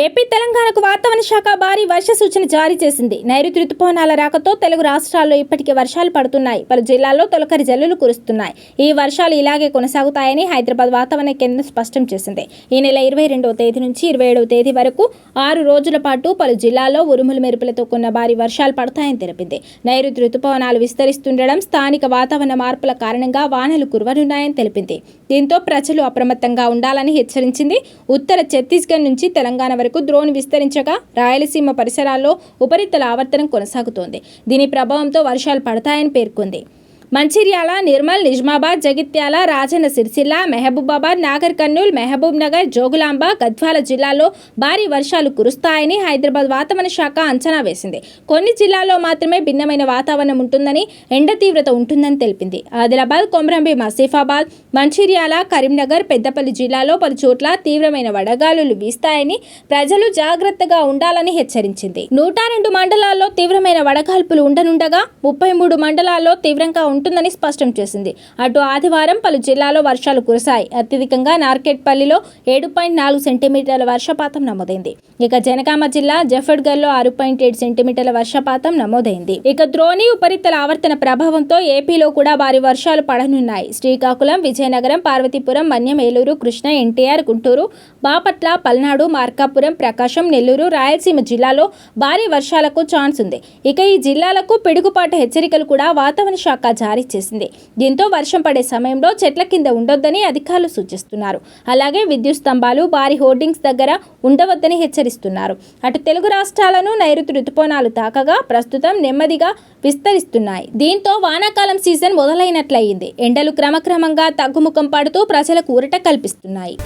AP తెలంగాణకు వాతావరణ శాఖ భారీ వర్ష సూచన జారీ చేసింది. నైరుతి రుతుపవనాల రాకతో తెలుగు రాష్ట్రాల్లో ఇప్పటికే వర్షాలు పడుతున్నాయి. పలు జిల్లాల్లో తొలకరి జల్లులు కురుస్తున్నాయి. ఈ వర్షాలు ఇలాగే కొనసాగుతాయని హైదరాబాద్ వాతావరణ కేంద్రం స్పష్టం చేసింది. ఈ నెల 22వ తేదీ నుంచి 27వ తేదీ వరకు 6 రోజుల పాటు పలు జిల్లాల్లో ఉరుములు మెరుపులతో కూడిన భారీ వర్షాలు పడతాయని తెలిపింది. నైరుతి రుతుపవనాలు విస్తరిస్తుండడం, స్థానిక వాతావరణ మార్పుల కారణంగా వానలు కురవనున్నాయని తెలిపింది. దీంతో ప్రజలు అప్రమత్తంగా ఉండాలని హెచ్చరించింది. ఉత్తర ఛత్తీస్గఢ్ నుంచి తెలంగాణ వరకు ద్రోణి విస్తరించగా రాయలసీమ పరిసరాల్లో ఉపరితల ఆవర్తనం కొనసాగుతోంది. దీని ప్రభావంతో వర్షాలు పడతాయని పేర్కొంది. మంచిర్యాల, నిర్మల్, నిజామాబాద్, జగిత్యాల, రాజన్న సిరిసిల్ల, మహబూబాబాద్, నాగర్ కర్నూల్, మహబూబ్ నగర్, జోగులాంబ, గద్వాల జిల్లాల్లో భారీ వర్షాలు కురుస్తాయని హైదరాబాద్ వాతావరణ శాఖ అంచనా వేసింది. కొన్ని జిల్లాల్లో మాత్రమే భిన్నమైన వాతావరణం ఉంటుందని, ఎండ తీవ్రత ఉంటుందని తెలిపింది. ఆదిలాబాద్, కొమరంభీం, ఆసిఫాబాద్, మంచిర్యాల, కరీంనగర్, పెద్దపల్లి జిల్లాలో పలు చోట్ల తీవ్రమైన వడగాలులు వీస్తాయని ప్రజలు జాగ్రత్తగా ఉండాలని హెచ్చరించింది. 102 మండలాల్లో తీవ్రమైన వడగాల్పులు ఉండనుండగా 33 మండలాల్లో తీవ్రంగా ఉంటుందని స్పష్టం చేసింది. అటు ఆదివారం పలు జిల్లాల్లో వర్షాలు కురిశాయి. అత్యధికంగా నార్కెట్పల్లిలో 7.4 సెంటీమీటర్ల వర్షపాతం నమోదైంది. ఇక జనగామ జిల్లా జఫర్గఢ్లో 6.7 సెంటీమీటర్ల వర్షపాతం నమోదైంది. ఇక ద్రోణి ఉపరితల ఆవర్తన ప్రభావంతో ఏపీలో కూడా భారీ వర్షాలు పడనున్నాయి. శ్రీకాకుళం, విజయనగరం, పార్వతీపురం, మన్యం, ఏలూరు, కృష్ణ, ఎన్టీఆర్, గుంటూరు, బాపట్ల, పల్నాడు, మార్కాపురం, ప్రకాశం, నెల్లూరు, రాయలసీమ జిల్లాలో భారీ వర్షాలకు ఛాన్స్ ఉంది. ఇక ఈ జిల్లాలకు పిడుగుపాటు హెచ్చరికలు కూడా వాతావరణ శాఖ జారీ చేసింది. దీంతో వర్షం పడే సమయంలో చెట్ల కింద ఉండొద్దని అధికారులు సూచిస్తున్నారు. అలాగే విద్యుత్ స్తంభాలు, భారీ హోర్డింగ్స్ దగ్గర ఉండవద్దని హెచ్చరిస్తున్నారు. అటు తెలుగు రాష్ట్రాలను నైరుతి రుతుపవనాలు తాకగా ప్రస్తుతం నెమ్మదిగా విస్తరిస్తున్నాయి. దీంతో వానాకాలం సీజన్ మొదలైనట్లయింది. ఎండలు క్రమక్రమంగా తగ్గుముఖం పడుతూ ప్రజలకు ఊరట కల్పిస్తున్నాయి.